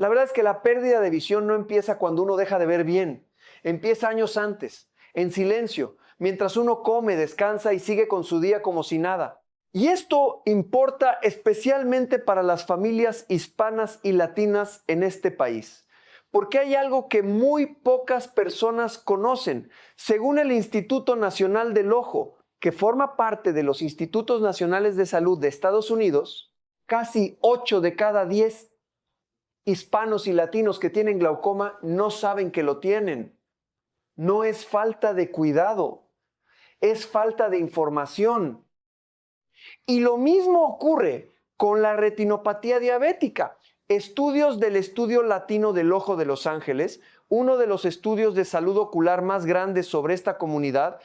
La verdad es que la pérdida de visión no empieza cuando uno deja de ver bien. Empieza años antes, en silencio, mientras uno come, descansa y sigue con su día como si nada. Y esto importa especialmente para las familias hispanas y latinas en este país, porque hay algo que muy pocas personas conocen. Según el Instituto Nacional del Ojo, que forma parte de los Institutos Nacionales de Salud de Estados Unidos, casi 8 de cada 10 hispanos y latinos que tienen glaucoma no saben que lo tienen. No es falta de cuidado, es falta de información. Y lo mismo ocurre con la retinopatía diabética. Estudios del Estudio Latino del Ojo de Los Ángeles, uno de los estudios de salud ocular más grandes sobre esta comunidad,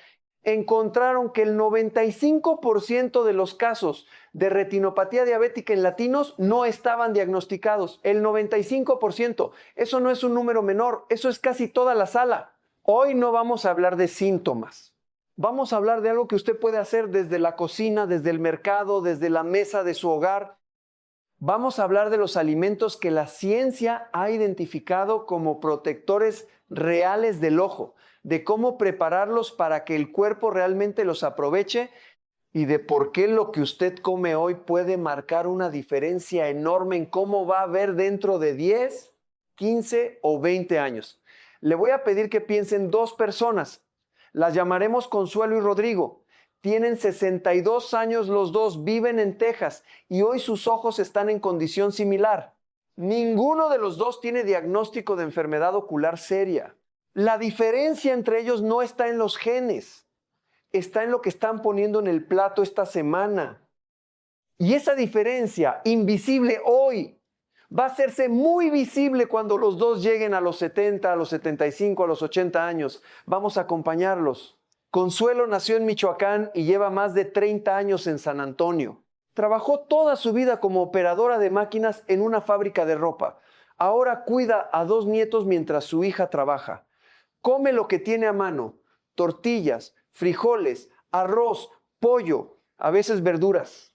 encontraron que el 95% de los casos de retinopatía diabética en latinos no estaban diagnosticados. El 95%. Eso no es un número menor, eso es casi toda la sala. Hoy no vamos a hablar de síntomas. Vamos a hablar de algo que usted puede hacer desde la cocina, desde el mercado, desde la mesa de su hogar. Vamos a hablar de los alimentos que la ciencia ha identificado como protectores reales del ojo, de cómo prepararlos para que el cuerpo realmente los aproveche y de por qué lo que usted come hoy puede marcar una diferencia enorme en cómo va a ver dentro de 10, 15 o 20 años. Le voy a pedir que piensen dos personas. Las llamaremos Consuelo y Rodrigo. Tienen 62 años los dos, viven en Texas y hoy sus ojos están en condición similar. Ninguno de los dos tiene diagnóstico de enfermedad ocular seria. La diferencia entre ellos no está en los genes, está en lo que están poniendo en el plato esta semana. Y esa diferencia, invisible hoy, va a hacerse muy visible cuando los dos lleguen a los 70, a los 75, a los 80 años. Vamos a acompañarlos. Consuelo nació en Michoacán y lleva más de 30 años en San Antonio. Trabajó toda su vida como operadora de máquinas en una fábrica de ropa. Ahora cuida a 2 nietos mientras su hija trabaja. Come lo que tiene a mano: tortillas, frijoles, arroz, pollo, a veces verduras,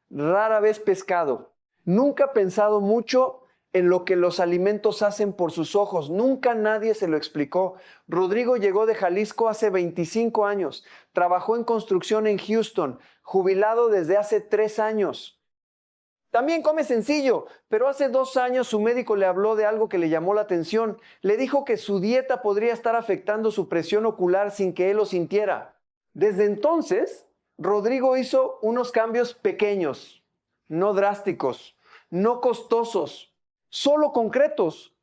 rara vez pescado. Nunca ha pensado mucho en lo que los alimentos hacen por sus ojos. Nunca nadie se lo explicó. Rodrigo llegó de Jalisco hace 25 años. Trabajó en construcción en Houston, jubilado desde hace 3 años. También come sencillo, pero hace 2 años su médico le habló de algo que le llamó la atención. Le dijo que su dieta podría estar afectando su presión ocular sin que él lo sintiera. Desde entonces, Rodrigo hizo unos cambios pequeños, no drásticos, no costosos, solo concretos.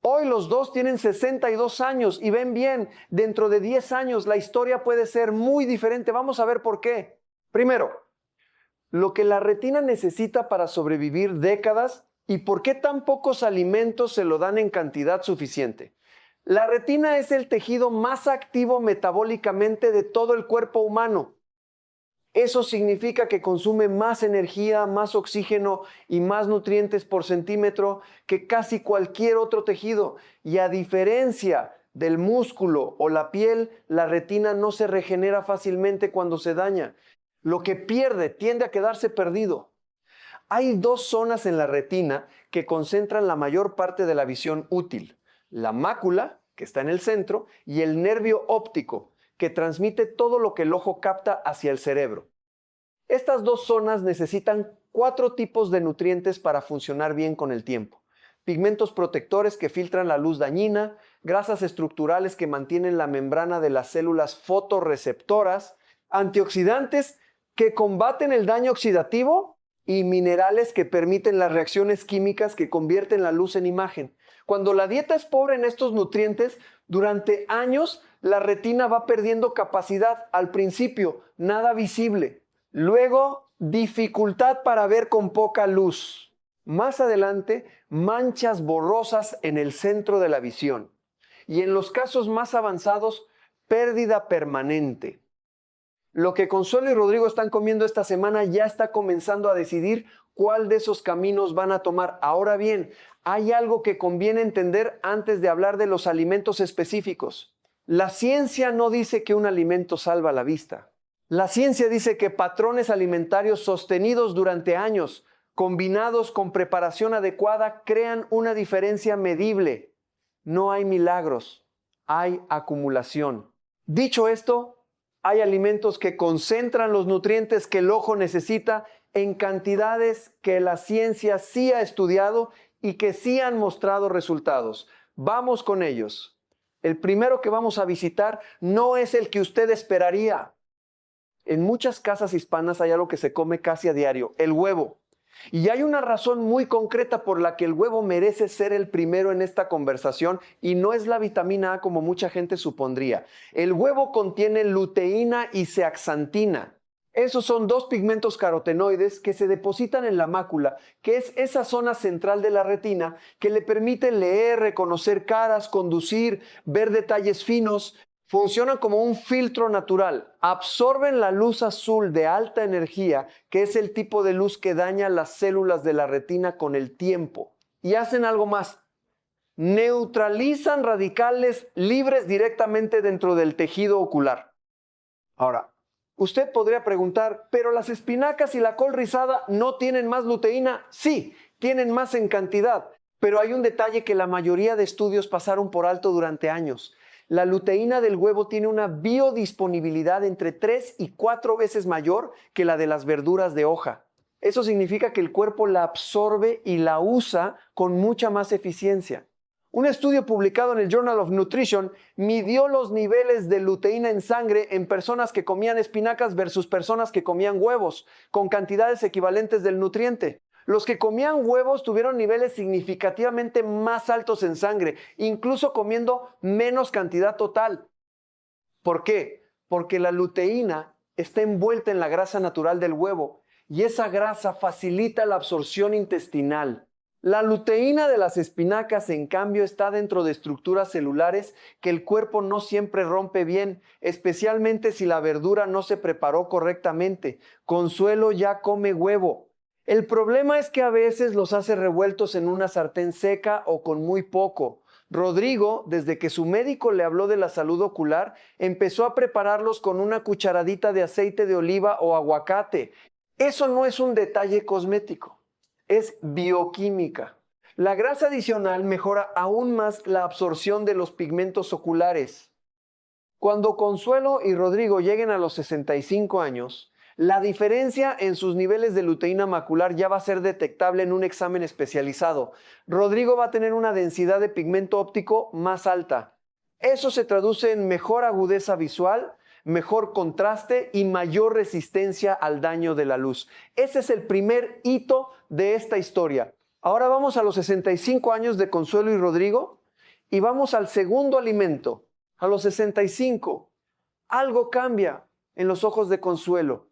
Hoy los dos tienen 62 años y ven bien. Dentro de 10 años la historia puede ser muy diferente. Vamos a ver por qué. Primero, lo que la retina necesita para sobrevivir décadas y por qué tan pocos alimentos se lo dan en cantidad suficiente. La retina es el tejido más activo metabólicamente de todo el cuerpo humano. Eso significa que consume más energía, más oxígeno y más nutrientes por centímetro que casi cualquier otro tejido. Y a diferencia del músculo o la piel, la retina no se regenera fácilmente cuando se daña. Lo que pierde tiende a quedarse perdido. Hay 2 zonas en la retina que concentran la mayor parte de la visión útil: la mácula, que está en el centro, y el nervio óptico, que transmite todo lo que el ojo capta hacia el cerebro. Estas 2 zonas necesitan 4 tipos de nutrientes para funcionar bien con el tiempo: pigmentos protectores que filtran la luz dañina, grasas estructurales que mantienen la membrana de las células fotorreceptoras, antioxidantes que combaten el daño oxidativo y minerales que permiten las reacciones químicas que convierten la luz en imagen. Cuando la dieta es pobre en estos nutrientes, durante años la retina va perdiendo capacidad. Al principio, nada visible. Luego, dificultad para ver con poca luz. Más adelante, manchas borrosas en el centro de la visión. Y en los casos más avanzados, pérdida permanente. Lo que Consuelo y Rodrigo están comiendo esta semana ya está comenzando a decidir cuál de esos caminos van a tomar. Ahora bien, hay algo que conviene entender antes de hablar de los alimentos específicos. La ciencia no dice que un alimento salva la vista. La ciencia dice que patrones alimentarios sostenidos durante años, combinados con preparación adecuada, crean una diferencia medible. No hay milagros, hay acumulación. Dicho esto, hay alimentos que concentran los nutrientes que el ojo necesita en cantidades que la ciencia sí ha estudiado y que sí han mostrado resultados. Vamos con ellos. El primero que vamos a visitar no es el que usted esperaría. En muchas casas hispanas hay algo que se come casi a diario, el huevo. Y hay una razón muy concreta por la que el huevo merece ser el primero en esta conversación y no es la vitamina A como mucha gente supondría. El huevo contiene luteína y zeaxantina. Esos son dos pigmentos carotenoides que se depositan en la mácula, que es esa zona central de la retina que le permite leer, reconocer caras, conducir, ver detalles finos. Funcionan como un filtro natural, absorben la luz azul de alta energía, que es el tipo de luz que daña las células de la retina con el tiempo. Y hacen algo más, neutralizan radicales libres directamente dentro del tejido ocular. Ahora, usted podría preguntar, ¿pero las espinacas y la col rizada no tienen más luteína? Sí, tienen más en cantidad, pero hay un detalle que la mayoría de estudios pasaron por alto durante años. La luteína del huevo tiene una biodisponibilidad entre 3 y 4 veces mayor que la de las verduras de hoja. Eso significa que el cuerpo la absorbe y la usa con mucha más eficiencia. Un estudio publicado en el Journal of Nutrition midió los niveles de luteína en sangre en personas que comían espinacas versus personas que comían huevos, con cantidades equivalentes del nutriente. Los que comían huevos tuvieron niveles significativamente más altos en sangre, incluso comiendo menos cantidad total. ¿Por qué? Porque la luteína está envuelta en la grasa natural del huevo y esa grasa facilita la absorción intestinal. La luteína de las espinacas, en cambio, está dentro de estructuras celulares que el cuerpo no siempre rompe bien, especialmente si la verdura no se preparó correctamente. Consuelo ya come huevo. El problema es que a veces los hace revueltos en una sartén seca o con muy poco. Rodrigo, desde que su médico le habló de la salud ocular, empezó a prepararlos con una cucharadita de aceite de oliva o aguacate. Eso no es un detalle cosmético, es bioquímica. La grasa adicional mejora aún más la absorción de los pigmentos oculares. Cuando Consuelo y Rodrigo lleguen a los 65 años, la diferencia en sus niveles de luteína macular ya va a ser detectable en un examen especializado. Rodrigo va a tener una densidad de pigmento óptico más alta. Eso se traduce en mejor agudeza visual, mejor contraste y mayor resistencia al daño de la luz. Ese es el primer hito de esta historia. Ahora vamos a los 65 años de Consuelo y Rodrigo y vamos al segundo alimento. A los 65, algo cambia en los ojos de Consuelo.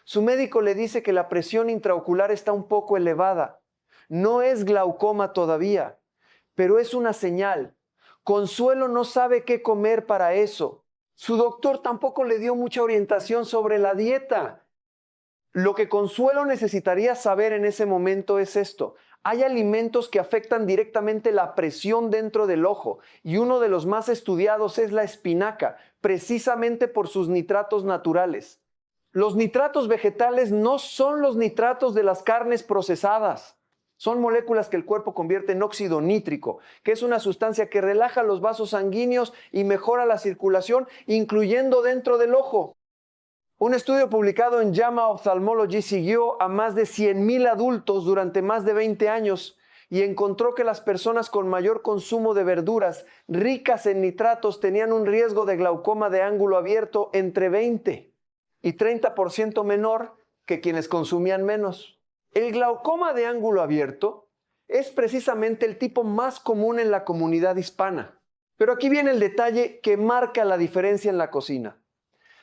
Su médico le dice que la presión intraocular está un poco elevada. No es glaucoma todavía, pero es una señal. Consuelo no sabe qué comer para eso. Su doctor tampoco le dio mucha orientación sobre la dieta. Lo que Consuelo necesitaría saber en ese momento es esto. Hay alimentos que afectan directamente la presión dentro del ojo y uno de los más estudiados es la espinaca, precisamente por sus nitratos naturales. Los nitratos vegetales no son los nitratos de las carnes procesadas. Son moléculas que el cuerpo convierte en óxido nítrico, que es una sustancia que relaja los vasos sanguíneos y mejora la circulación, incluyendo dentro del ojo. Un estudio publicado en JAMA Ophthalmology siguió a más de 100,000 adultos durante más de 20 años y encontró que las personas con mayor consumo de verduras ricas en nitratos tenían un riesgo de glaucoma de ángulo abierto entre 20 y 30% menor que quienes consumían menos. El glaucoma de ángulo abierto es precisamente el tipo más común en la comunidad hispana. Pero aquí viene el detalle que marca la diferencia en la cocina.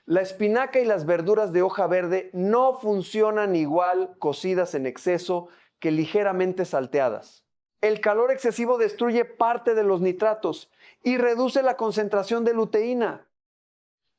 La espinaca y las verduras de hoja verde no funcionan igual cocidas en exceso que ligeramente salteadas. El calor excesivo destruye parte de los nitratos y reduce la concentración de luteína.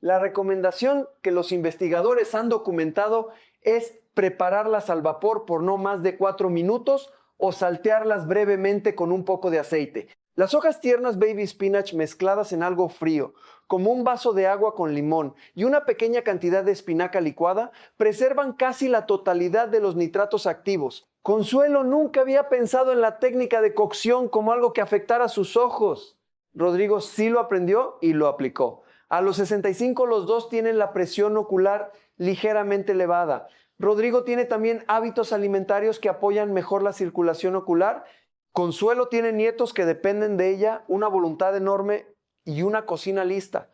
La recomendación que los investigadores han documentado es prepararlas al vapor por no más de 4 minutos o saltearlas brevemente con un poco de aceite. Las hojas tiernas baby spinach mezcladas en algo frío, como un vaso de agua con limón y una pequeña cantidad de espinaca licuada, preservan casi la totalidad de los nitratos activos. Consuelo nunca había pensado en la técnica de cocción como algo que afectara sus ojos. Rodrigo sí lo aprendió y lo aplicó. A los 65 los dos tienen la presión ocular ligeramente elevada. Rodrigo tiene también hábitos alimentarios que apoyan mejor la circulación ocular. Consuelo tiene nietos que dependen de ella, una voluntad enorme y una cocina lista.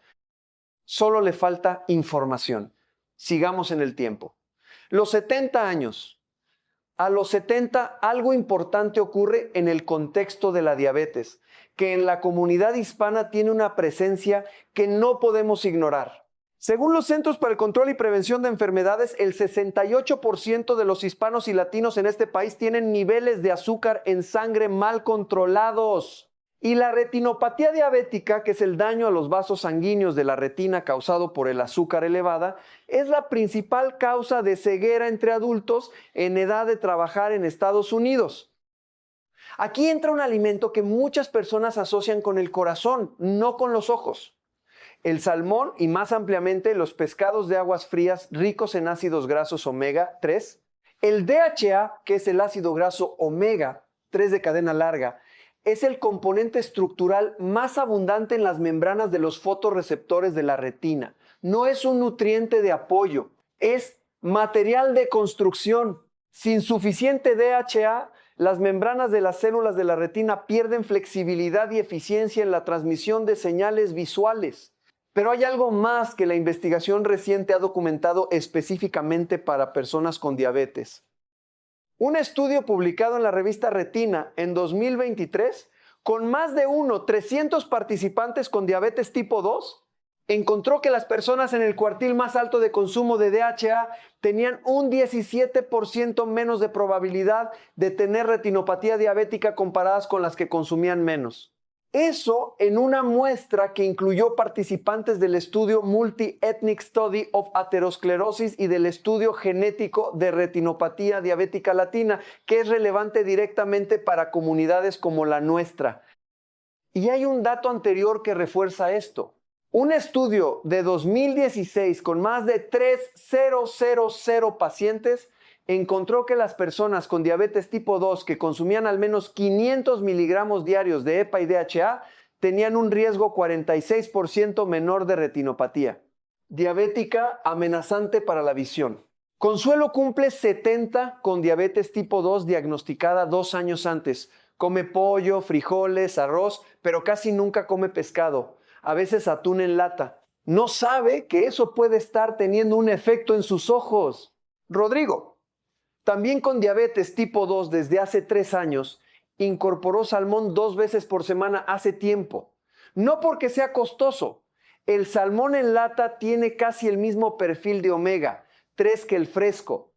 Solo le falta información. Sigamos en el tiempo. Los 70 años. A los 70 algo importante ocurre en el contexto de la diabetes, que en la comunidad hispana tiene una presencia que no podemos ignorar. Según los Centros para el Control y Prevención de Enfermedades, el 68% de los hispanos y latinos en este país tienen niveles de azúcar en sangre mal controlados. Y la retinopatía diabética, que es el daño a los vasos sanguíneos de la retina causado por el azúcar elevada, es la principal causa de ceguera entre adultos en edad de trabajar en Estados Unidos. Aquí entra un alimento que muchas personas asocian con el corazón, no con los ojos. El salmón y más ampliamente los pescados de aguas frías ricos en ácidos grasos omega 3, el DHA, que es el ácido graso omega 3 de cadena larga, es el componente estructural más abundante en las membranas de los fotorreceptores de la retina. No es un nutriente de apoyo, es material de construcción. Sin suficiente DHA, las membranas de las células de la retina pierden flexibilidad y eficiencia en la transmisión de señales visuales. Pero hay algo más que la investigación reciente ha documentado específicamente para personas con diabetes. Un estudio publicado en la revista Retina en 2023, con más de 300 participantes con diabetes tipo 2, encontró que las personas en el cuartil más alto de consumo de DHA tenían un 17% menos de probabilidad de tener retinopatía diabética comparadas con las que consumían menos. Eso en una muestra que incluyó participantes del estudio Multi-Ethnic Study of Atherosclerosis y del estudio genético de retinopatía diabética latina, que es relevante directamente para comunidades como la nuestra. Y hay un dato anterior que refuerza esto. Un estudio de 2016 con más de 3,000 pacientes encontró que las personas con diabetes tipo 2 que consumían al menos 500 miligramos diarios de EPA y DHA tenían un riesgo 46% menor de retinopatía diabética amenazante para la visión. Consuelo cumple 70 con diabetes tipo 2 diagnosticada 2 años antes. Come pollo, frijoles, arroz, pero casi nunca come pescado. A veces atún en lata. No sabe que eso puede estar teniendo un efecto en sus ojos. Rodrigo, también con diabetes tipo 2 desde hace 3 años, incorporó salmón 2 veces por semana hace tiempo. No porque sea costoso. El salmón en lata tiene casi el mismo perfil de omega 3 que el fresco.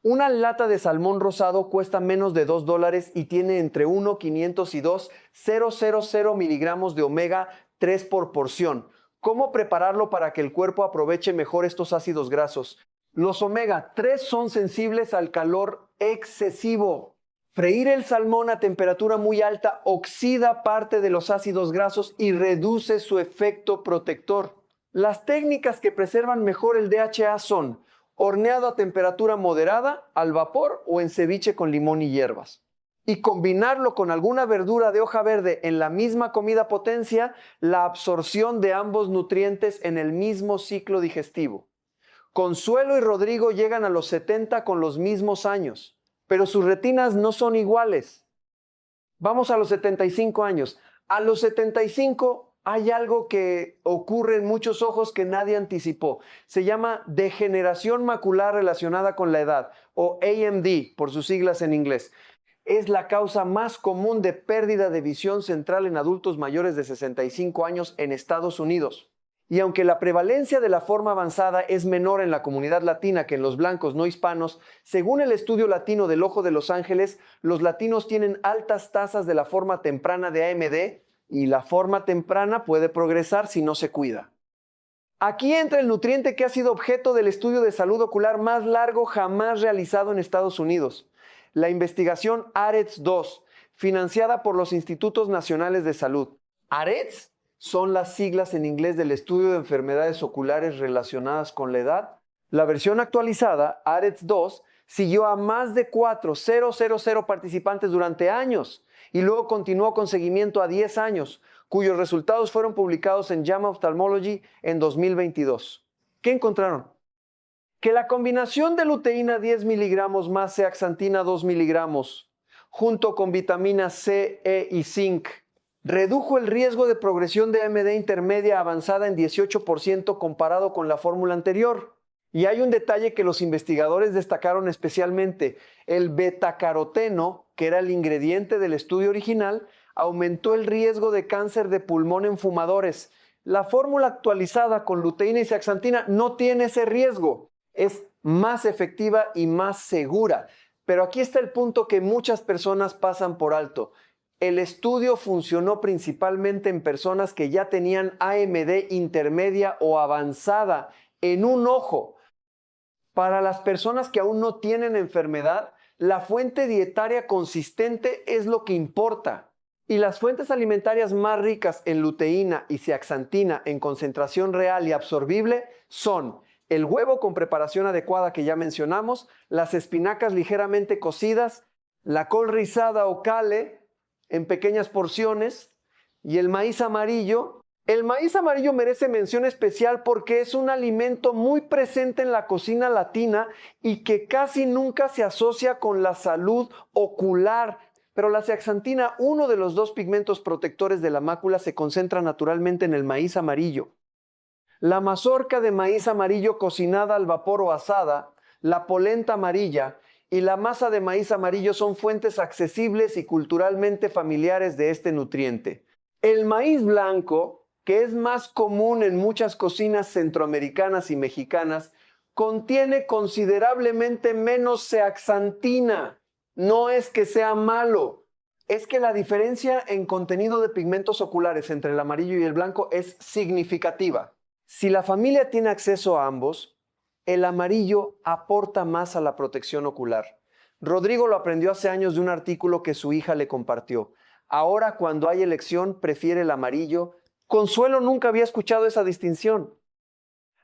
Una lata de salmón rosado cuesta menos de $2 y tiene entre 1,500 y 2,000 miligramos de omega 3 por porción. ¿Cómo prepararlo para que el cuerpo aproveche mejor estos ácidos grasos? Los omega 3 son sensibles al calor excesivo. Freír el salmón a temperatura muy alta oxida parte de los ácidos grasos y reduce su efecto protector. Las técnicas que preservan mejor el DHA son horneado a temperatura moderada, al vapor o en ceviche con limón y hierbas. Y combinarlo con alguna verdura de hoja verde en la misma comida potencia la absorción de ambos nutrientes en el mismo ciclo digestivo. Consuelo y Rodrigo llegan a los 70 con los mismos años, pero sus retinas no son iguales. Vamos a los 75 años. A los 75 hay algo que ocurre en muchos ojos que nadie anticipó. Se llama degeneración macular relacionada con la edad, o AMD por sus siglas en inglés. Es la causa más común de pérdida de visión central en adultos mayores de 65 años en Estados Unidos. Y aunque la prevalencia de la forma avanzada es menor en la comunidad latina que en los blancos no hispanos, según el estudio latino del Ojo de Los Ángeles, los latinos tienen altas tasas de la forma temprana de AMD y la forma temprana puede progresar si no se cuida. Aquí entra el nutriente que ha sido objeto del estudio de salud ocular más largo jamás realizado en Estados Unidos. La investigación AREDS 2 financiada por los Institutos Nacionales de Salud. AREDS son las siglas en inglés del estudio de enfermedades oculares relacionadas con la edad. La versión actualizada, AREDS 2, siguió a más de 4,000 participantes durante años y luego continuó con seguimiento a 10 años, cuyos resultados fueron publicados en JAMA Ophthalmology en 2022. ¿Qué encontraron? Que la combinación de luteína 10 miligramos más zeaxantina 2 miligramos, junto con vitaminas C, E y zinc, redujo el riesgo de progresión de AMD intermedia avanzada en 18% comparado con la fórmula anterior. Y hay un detalle que los investigadores destacaron especialmente. El betacaroteno, que era el ingrediente del estudio original, aumentó el riesgo de cáncer de pulmón en fumadores. La fórmula actualizada con luteína y zeaxantina no tiene ese riesgo. Es más efectiva y más segura. Pero aquí está el punto que muchas personas pasan por alto. El estudio funcionó principalmente en personas que ya tenían AMD intermedia o avanzada en un ojo. Para las personas que aún no tienen enfermedad, la fuente dietaria consistente es lo que importa. Y las fuentes alimentarias más ricas en luteína y zeaxantina en concentración real y absorbible son el huevo con preparación adecuada que ya mencionamos, las espinacas ligeramente cocidas, la col rizada o kale en pequeñas porciones y el maíz amarillo. El maíz amarillo merece mención especial porque es un alimento muy presente en la cocina latina y que casi nunca se asocia con la salud ocular. Pero la zeaxantina, uno de los dos pigmentos protectores de la mácula, se concentra naturalmente en el maíz amarillo. La mazorca de maíz amarillo cocinada al vapor o asada, la polenta amarilla y la masa de maíz amarillo son fuentes accesibles y culturalmente familiares de este nutriente. El maíz blanco, que es más común en muchas cocinas centroamericanas y mexicanas, contiene considerablemente menos zeaxantina. No es que sea malo, es que la diferencia en contenido de pigmentos oculares entre el amarillo y el blanco es significativa. Si la familia tiene acceso a ambos, el amarillo aporta más a la protección ocular. Rodrigo lo aprendió hace años de un artículo que su hija le compartió. Ahora, cuando hay elección, prefiere el amarillo. Consuelo nunca había escuchado esa distinción.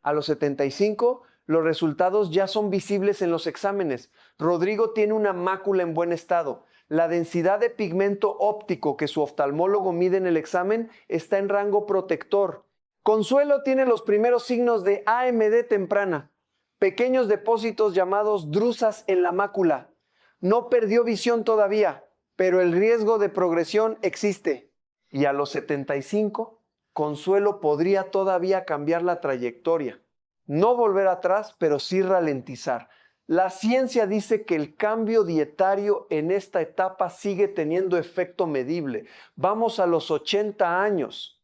A los 75, los resultados ya son visibles en los exámenes. Rodrigo tiene una mácula en buen estado. La densidad de pigmento óptico que su oftalmólogo mide en el examen está en rango protector. Consuelo tiene los primeros signos de AMD temprana, pequeños depósitos llamados drusas en la mácula. No perdió visión todavía, pero el riesgo de progresión existe. Y a los 75, Consuelo podría todavía cambiar la trayectoria. No volver atrás, pero sí ralentizar. La ciencia dice que el cambio dietario en esta etapa sigue teniendo efecto medible. Vamos a los 80 años.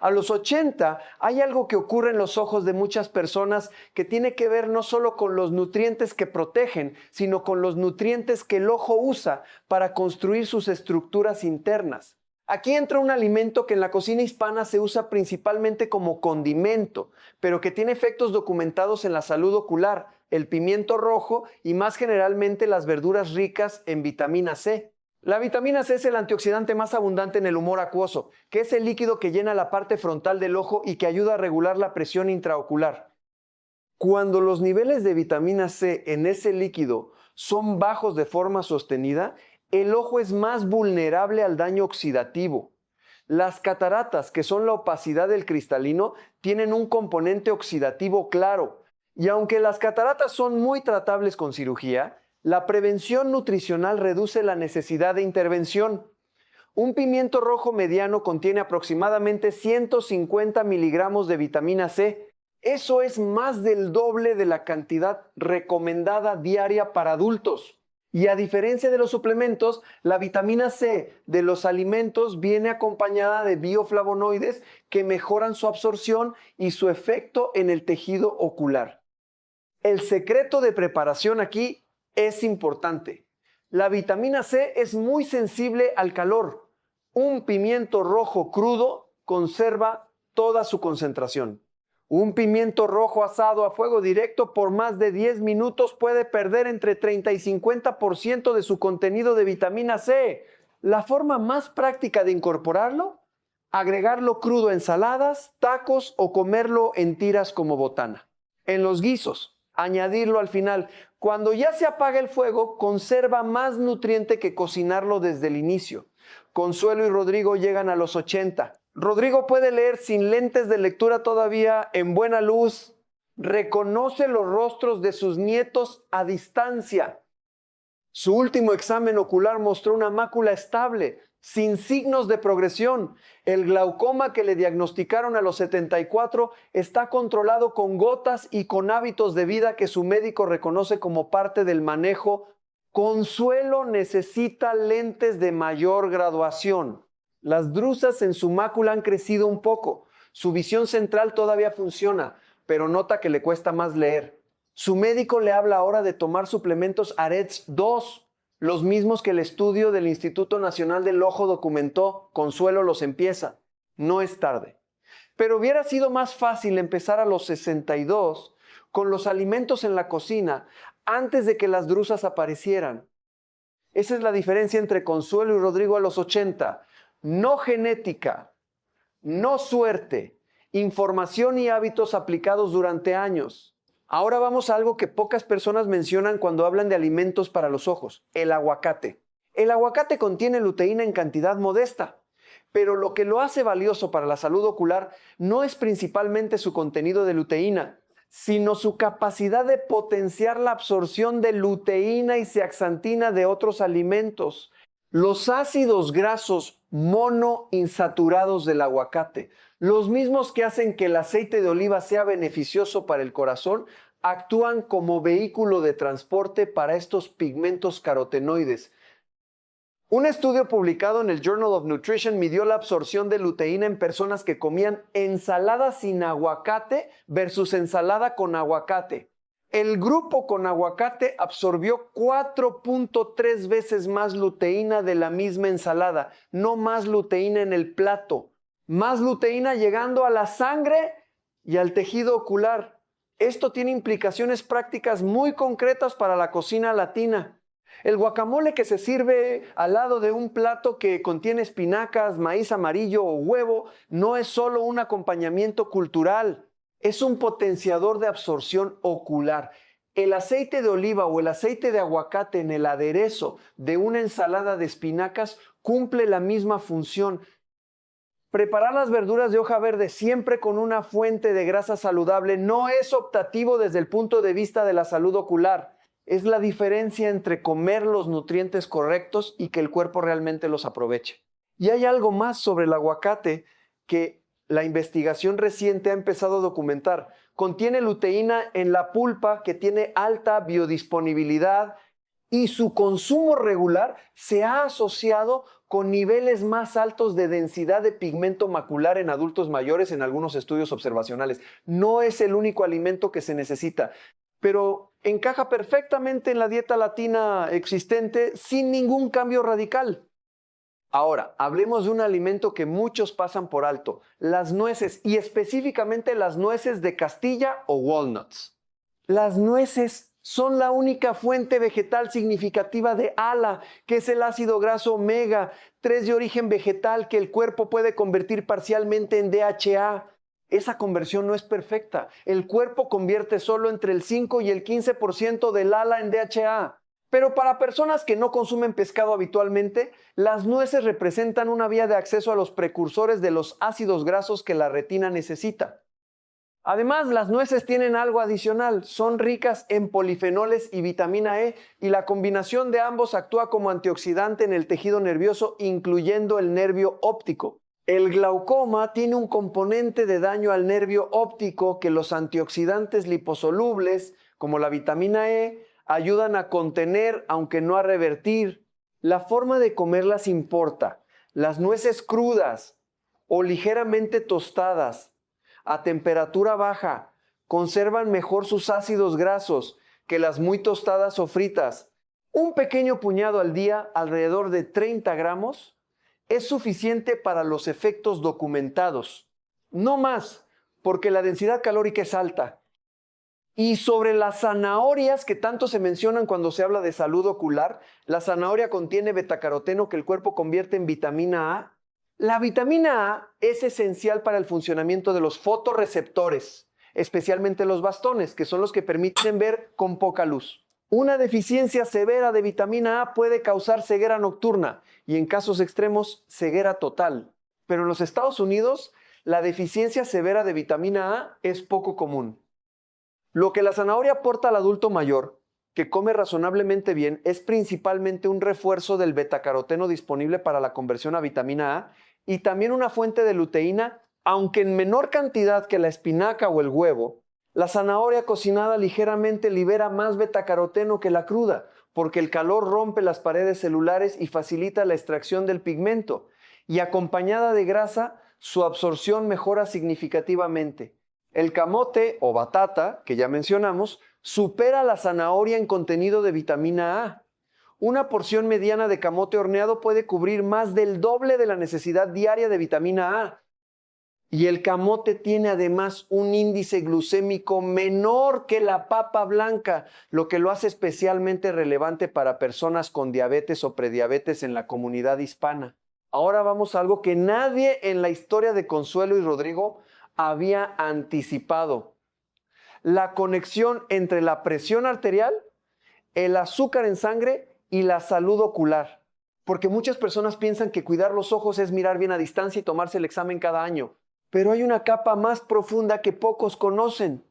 A los 80 hay algo que ocurre en los ojos de muchas personas que tiene que ver no solo con los nutrientes que protegen, sino con los nutrientes que el ojo usa para construir sus estructuras internas. Aquí entra un alimento que en la cocina hispana se usa principalmente como condimento, pero que tiene efectos documentados en la salud ocular, el pimiento rojo y más generalmente las verduras ricas en vitamina C. La vitamina C es el antioxidante más abundante en el humor acuoso, que es el líquido que llena la parte frontal del ojo y que ayuda a regular la presión intraocular. Cuando los niveles de vitamina C en ese líquido son bajos de forma sostenida, el ojo es más vulnerable al daño oxidativo. Las cataratas, que son la opacidad del cristalino, tienen un componente oxidativo claro. Y aunque las cataratas son muy tratables con cirugía, la prevención nutricional reduce la necesidad de intervención. Un pimiento rojo mediano contiene aproximadamente 150 miligramos de vitamina C. Eso es más del doble de la cantidad recomendada diaria para adultos. Y a diferencia de los suplementos, la vitamina C de los alimentos viene acompañada de bioflavonoides que mejoran su absorción y su efecto en el tejido ocular. El secreto de preparación aquí es importante. La vitamina C es muy sensible al calor. Un pimiento rojo crudo conserva toda su concentración. Un pimiento rojo asado a fuego directo por más de 10 minutos puede perder entre 30 y 50% de su contenido de vitamina C. La forma más práctica de incorporarlo, agregarlo crudo a ensaladas, tacos o comerlo en tiras como botana. En los guisos, añadirlo al final. Cuando ya se apaga el fuego, conserva más nutriente que cocinarlo desde el inicio. Consuelo y Rodrigo llegan a los 80. Rodrigo puede leer sin lentes de lectura todavía, en buena luz. Reconoce los rostros de sus nietos a distancia. Su último examen ocular mostró una mácula estable, sin signos de progresión. El glaucoma que le diagnosticaron a los 74 está controlado con gotas y con hábitos de vida que su médico reconoce como parte del manejo. Consuelo necesita lentes de mayor graduación. Las drusas en su mácula han crecido un poco. Su visión central todavía funciona, pero nota que le cuesta más leer. Su médico le habla ahora de tomar suplementos AREDS 2, los mismos que el estudio del Instituto Nacional del Ojo documentó. Consuelo los empieza. No es tarde. Pero hubiera sido más fácil empezar a los 62 con los alimentos en la cocina antes de que las drusas aparecieran. Esa es la diferencia entre Consuelo y Rodrigo a los 80. No genética, no suerte, información y hábitos aplicados durante años. Ahora vamos a algo que pocas personas mencionan cuando hablan de alimentos para los ojos: el aguacate. El aguacate contiene luteína en cantidad modesta, pero lo que lo hace valioso para la salud ocular no es principalmente su contenido de luteína, sino su capacidad de potenciar la absorción de luteína y zeaxantina de otros alimentos. Los ácidos grasos monoinsaturados del aguacate, los mismos que hacen que el aceite de oliva sea beneficioso para el corazón, actúan como vehículo de transporte para estos pigmentos carotenoides. Un estudio publicado en el Journal of Nutrition midió la absorción de luteína en personas que comían ensalada sin aguacate versus ensalada con aguacate. El grupo con aguacate absorbió 4.3 veces más luteína de la misma ensalada, no más luteína en el plato. Más luteína llegando a la sangre y al tejido ocular. Esto tiene implicaciones prácticas muy concretas para la cocina latina. El guacamole que se sirve al lado de un plato que contiene espinacas, maíz amarillo o huevo no es solo un acompañamiento cultural, es un potenciador de absorción ocular. El aceite de oliva o el aceite de aguacate en el aderezo de una ensalada de espinacas cumple la misma función. Preparar las verduras de hoja verde siempre con una fuente de grasa saludable no es optativo desde el punto de vista de la salud ocular. Es la diferencia entre comer los nutrientes correctos y que el cuerpo realmente los aproveche. Y hay algo más sobre el aguacate que la investigación reciente ha empezado a documentar. Contiene luteína en la pulpa, que tiene alta biodisponibilidad, y su consumo regular se ha asociado con niveles más altos de densidad de pigmento macular en adultos mayores en algunos estudios observacionales. No es el único alimento que se necesita, pero encaja perfectamente en la dieta latina existente sin ningún cambio radical. Ahora, hablemos de un alimento que muchos pasan por alto: las nueces, y específicamente las nueces de Castilla o walnuts. Las nueces son la única fuente vegetal significativa de ALA, que es el ácido graso omega 3 de origen vegetal que el cuerpo puede convertir parcialmente en DHA. Esa conversión no es perfecta. El cuerpo convierte solo entre el 5 y el 15% del ALA en DHA. Pero para personas que no consumen pescado habitualmente, las nueces representan una vía de acceso a los precursores de los ácidos grasos que la retina necesita. Además, las nueces tienen algo adicional: son ricas en polifenoles y vitamina E, y la combinación de ambos actúa como antioxidante en el tejido nervioso, incluyendo el nervio óptico. El glaucoma tiene un componente de daño al nervio óptico que los antioxidantes liposolubles, como la vitamina E, ayudan a contener, aunque no a revertir. La forma de comerlas importa. Las nueces crudas o ligeramente tostadas a temperatura baja conservan mejor sus ácidos grasos que las muy tostadas o fritas. Un pequeño puñado al día, alrededor de 30 gramos, es suficiente para los efectos documentados. No más, porque la densidad calórica es alta. Y sobre las zanahorias que tanto se mencionan cuando se habla de salud ocular, la zanahoria contiene betacaroteno que el cuerpo convierte en vitamina A. La vitamina A es esencial para el funcionamiento de los fotorreceptores, especialmente los bastones, que son los que permiten ver con poca luz. Una deficiencia severa de vitamina A puede causar ceguera nocturna y en casos extremos ceguera total. Pero en los Estados Unidos, la deficiencia severa de vitamina A es poco común. Lo que la zanahoria aporta al adulto mayor, que come razonablemente bien, es principalmente un refuerzo del betacaroteno disponible para la conversión a vitamina A y también una fuente de luteína, aunque en menor cantidad que la espinaca o el huevo. La zanahoria cocinada ligeramente libera más betacaroteno que la cruda, porque el calor rompe las paredes celulares y facilita la extracción del pigmento, y acompañada de grasa, su absorción mejora significativamente. El camote o batata, que ya mencionamos, supera a la zanahoria en contenido de vitamina A. Una porción mediana de camote horneado puede cubrir más del doble de la necesidad diaria de vitamina A. Y el camote tiene además un índice glucémico menor que la papa blanca, lo que lo hace especialmente relevante para personas con diabetes o prediabetes en la comunidad hispana. Ahora vamos a algo que nadie en la historia de Consuelo y Rodrigo había anticipado: la conexión entre la presión arterial, el azúcar en sangre y la salud ocular. Porque muchas personas piensan que cuidar los ojos es mirar bien a distancia y tomarse el examen cada año. Pero hay una capa más profunda que pocos conocen.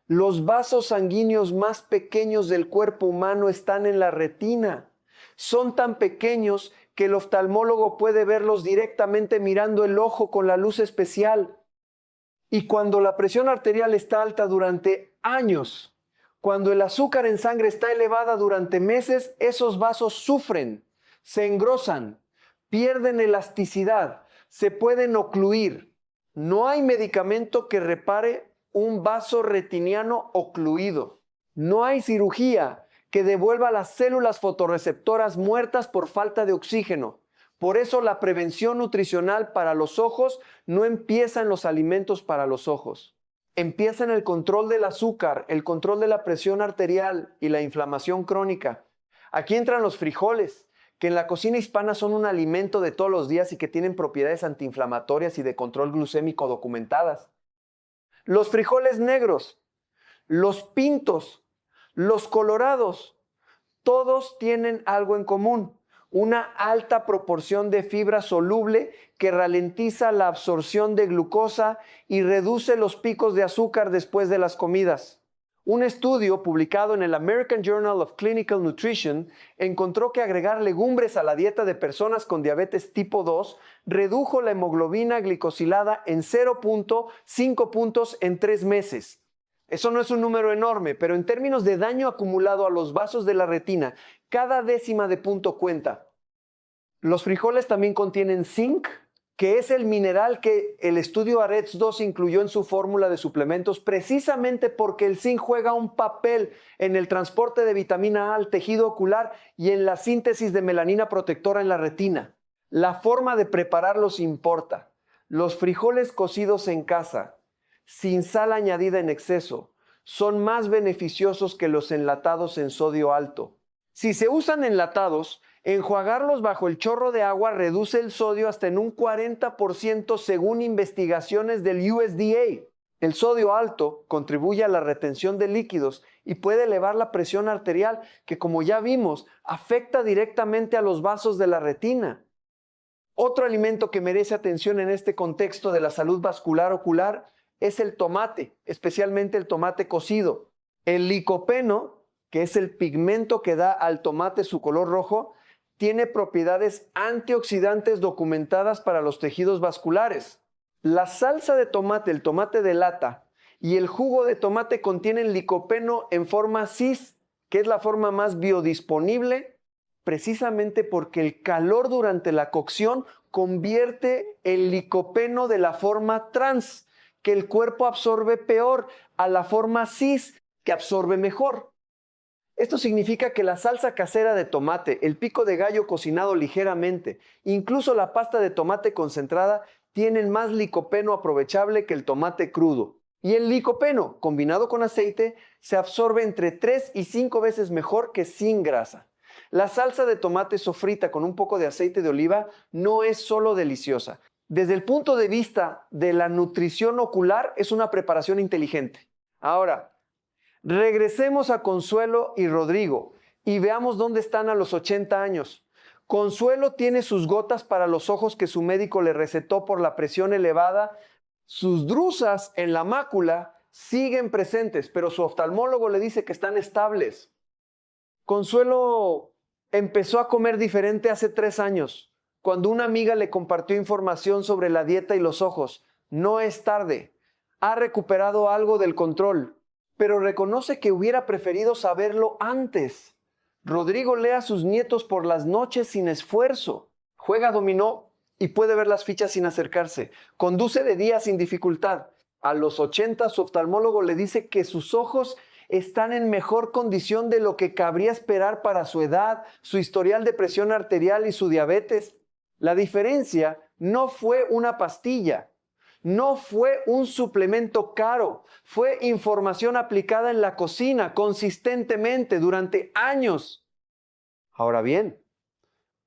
Los vasos sanguíneos más pequeños del cuerpo humano están en la retina. Son tan pequeños que el oftalmólogo puede verlos directamente mirando el ojo con la luz especial. Y cuando la presión arterial está alta durante años, cuando el azúcar en sangre está elevada durante meses, esos vasos sufren, se engrosan, pierden elasticidad, se pueden ocluir. No hay medicamento que repare un vaso retiniano ocluido. No hay cirugía que devuelva las células fotorreceptoras muertas por falta de oxígeno. Por eso la prevención nutricional para los ojos no empieza en los alimentos para los ojos. Empieza en el control del azúcar, el control de la presión arterial y la inflamación crónica. Aquí entran los frijoles, que en la cocina hispana son un alimento de todos los días y que tienen propiedades antiinflamatorias y de control glucémico documentadas. Los frijoles negros, los pintos, los colorados, todos tienen algo en común: una alta proporción de fibra soluble que ralentiza la absorción de glucosa y reduce los picos de azúcar después de las comidas. Un estudio publicado en el American Journal of Clinical Nutrition encontró que agregar legumbres a la dieta de personas con diabetes tipo 2 redujo la hemoglobina glicosilada en 0.5 puntos en 3 meses. Eso no es un número enorme, pero en términos de daño acumulado a los vasos de la retina, cada décima de punto cuenta. Los frijoles también contienen zinc, que es el mineral que el estudio AREDS 2 incluyó en su fórmula de suplementos precisamente porque el zinc juega un papel en el transporte de vitamina A al tejido ocular y en la síntesis de melanina protectora en la retina. La forma de prepararlos importa. Los frijoles cocidos en casa, sin sal añadida en exceso, son más beneficiosos que los enlatados en sodio alto. Si se usan enlatados, enjuagarlos bajo el chorro de agua reduce el sodio hasta en un 40% según investigaciones del USDA. El sodio alto contribuye a la retención de líquidos y puede elevar la presión arterial, que, como ya vimos, afecta directamente a los vasos de la retina. Otro alimento que merece atención en este contexto de la salud vascular ocular es el tomate, especialmente el tomate cocido. El licopeno, que es el pigmento que da al tomate su color rojo, tiene propiedades antioxidantes documentadas para los tejidos vasculares. La salsa de tomate, el tomate de lata, y el jugo de tomate contienen licopeno en forma cis, que es la forma más biodisponible, precisamente porque el calor durante la cocción convierte el licopeno de la forma trans, que el cuerpo absorbe peor, a la forma cis, que absorbe mejor. Esto significa que la salsa casera de tomate, el pico de gallo cocinado ligeramente, incluso la pasta de tomate concentrada, tienen más licopeno aprovechable que el tomate crudo. Y el licopeno, combinado con aceite, se absorbe entre 3 y 5 veces mejor que sin grasa. La salsa de tomate sofrita con un poco de aceite de oliva no es solo deliciosa. Desde el punto de vista de la nutrición ocular, es una preparación inteligente. Ahora, regresemos a Consuelo y Rodrigo y veamos dónde están a los 80 años. Consuelo tiene sus gotas para los ojos que su médico le recetó por la presión elevada. Sus drusas en la mácula siguen presentes, pero su oftalmólogo le dice que están estables. Consuelo empezó a comer diferente hace 3 años, cuando una amiga le compartió información sobre la dieta y los ojos. No es tarde. Ha recuperado algo del control, pero reconoce que hubiera preferido saberlo antes. Rodrigo lee a sus nietos por las noches sin esfuerzo. Juega dominó y puede ver las fichas sin acercarse. Conduce de día sin dificultad. A los 80, su oftalmólogo le dice que sus ojos están en mejor condición de lo que cabría esperar para su edad, su historial de presión arterial y su diabetes. La diferencia no fue una pastilla, no fue un suplemento caro, fue información aplicada en la cocina consistentemente durante años. Ahora bien,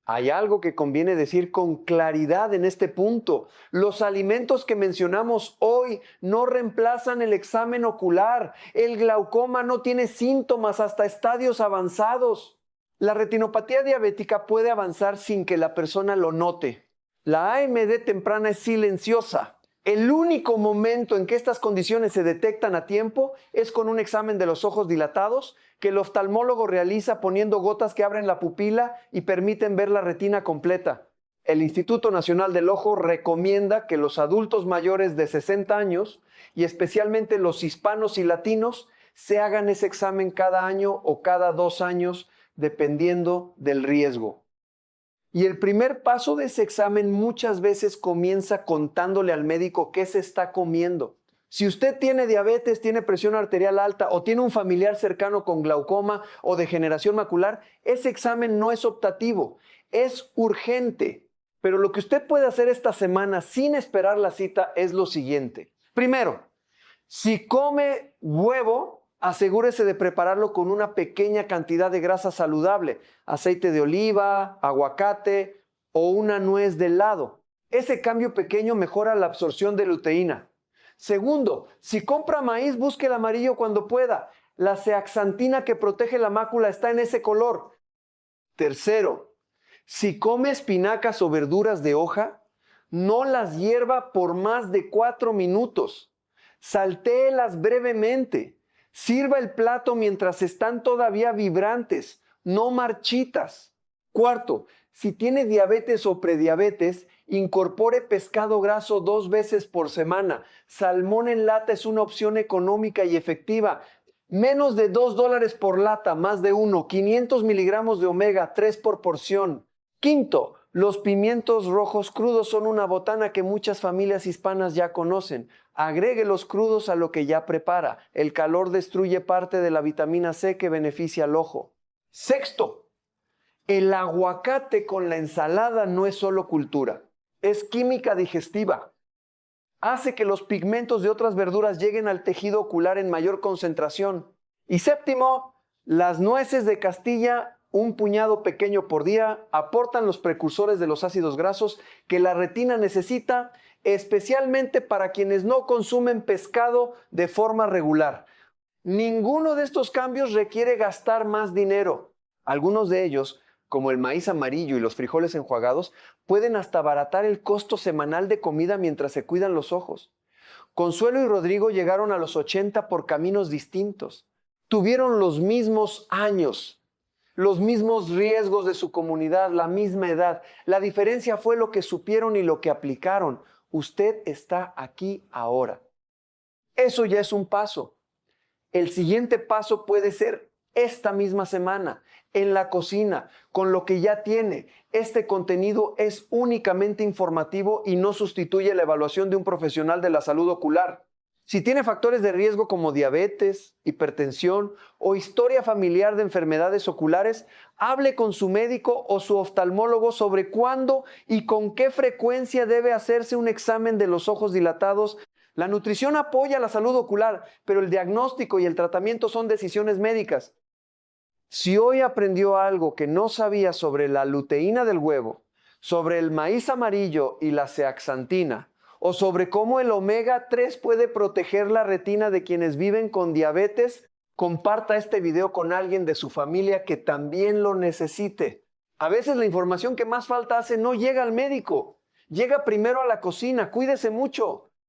hay algo que conviene decir con claridad en este punto. Los alimentos que mencionamos hoy no reemplazan el examen ocular. El glaucoma no tiene síntomas hasta estadios avanzados. La retinopatía diabética puede avanzar sin que la persona lo note. La AMD temprana es silenciosa. El único momento en que estas condiciones se detectan a tiempo es con un examen de los ojos dilatados que el oftalmólogo realiza poniendo gotas que abren la pupila y permiten ver la retina completa. El Instituto Nacional del Ojo recomienda que los adultos mayores de 60 años, y especialmente los hispanos y latinos, se hagan ese examen cada año o cada 2 años, dependiendo del riesgo. Y el primer paso de ese examen muchas veces comienza contándole al médico qué se está comiendo. Si usted tiene diabetes, tiene presión arterial alta o tiene un familiar cercano con glaucoma o degeneración macular, ese examen no es optativo, es urgente. Pero lo que usted puede hacer esta semana sin esperar la cita es lo siguiente. Primero, si come huevo, asegúrese de prepararlo con una pequeña cantidad de grasa saludable, aceite de oliva, aguacate o una nuez de helado. Ese cambio pequeño mejora la absorción de luteína. Segundo, si compra maíz, busque el amarillo cuando pueda. La zeaxantina que protege la mácula está en ese color. Tercero, si come espinacas o verduras de hoja, no las hierva por más de 4 minutos. Saltéelas brevemente. Sirva el plato mientras están todavía vibrantes, no marchitas. Cuarto, si tiene diabetes o prediabetes, incorpore pescado graso 2 veces por semana. Salmón en lata es una opción económica y efectiva. Menos de $2 por lata, más de 1. 500 miligramos de omega, 3 por porción. Quinto, los pimientos rojos crudos son una botana que muchas familias hispanas ya conocen. Agregue los crudos a lo que ya prepara. El calor destruye parte de la vitamina C que beneficia al ojo. Sexto, el aguacate con la ensalada no es solo cultura, es química digestiva. Hace que los pigmentos de otras verduras lleguen al tejido ocular en mayor concentración. Y séptimo, las nueces de Castilla, un puñado pequeño por día, aportan los precursores de los ácidos grasos que la retina necesita, especialmente para quienes no consumen pescado de forma regular. Ninguno de estos cambios requiere gastar más dinero. Algunos de ellos, como el maíz amarillo y los frijoles enjuagados, pueden hasta abaratar el costo semanal de comida mientras se cuidan los ojos. Consuelo y Rodrigo llegaron a los 80 por caminos distintos. Tuvieron los mismos años, los mismos riesgos de su comunidad, la misma edad. La diferencia fue lo que supieron y lo que aplicaron. Usted está aquí ahora. Eso ya es un paso. El siguiente paso puede ser esta misma semana, en la cocina, con lo que ya tiene. Este contenido es únicamente informativo y no sustituye la evaluación de un profesional de la salud ocular. Si tiene factores de riesgo como diabetes, hipertensión o historia familiar de enfermedades oculares, hable con su médico o su oftalmólogo sobre cuándo y con qué frecuencia debe hacerse un examen de los ojos dilatados La nutrición apoya la salud ocular, pero el diagnóstico y el tratamiento son decisiones médicas. Si hoy aprendió algo que no sabía sobre la luteína del huevo, sobre el maíz amarillo y la zeaxantina, o sobre cómo el omega 3 puede proteger la retina de quienes viven con diabetes, comparta este video con alguien de su familia que también lo necesite. A veces la información que más falta hace no llega al médico, llega primero a la cocina. Cuídese mucho.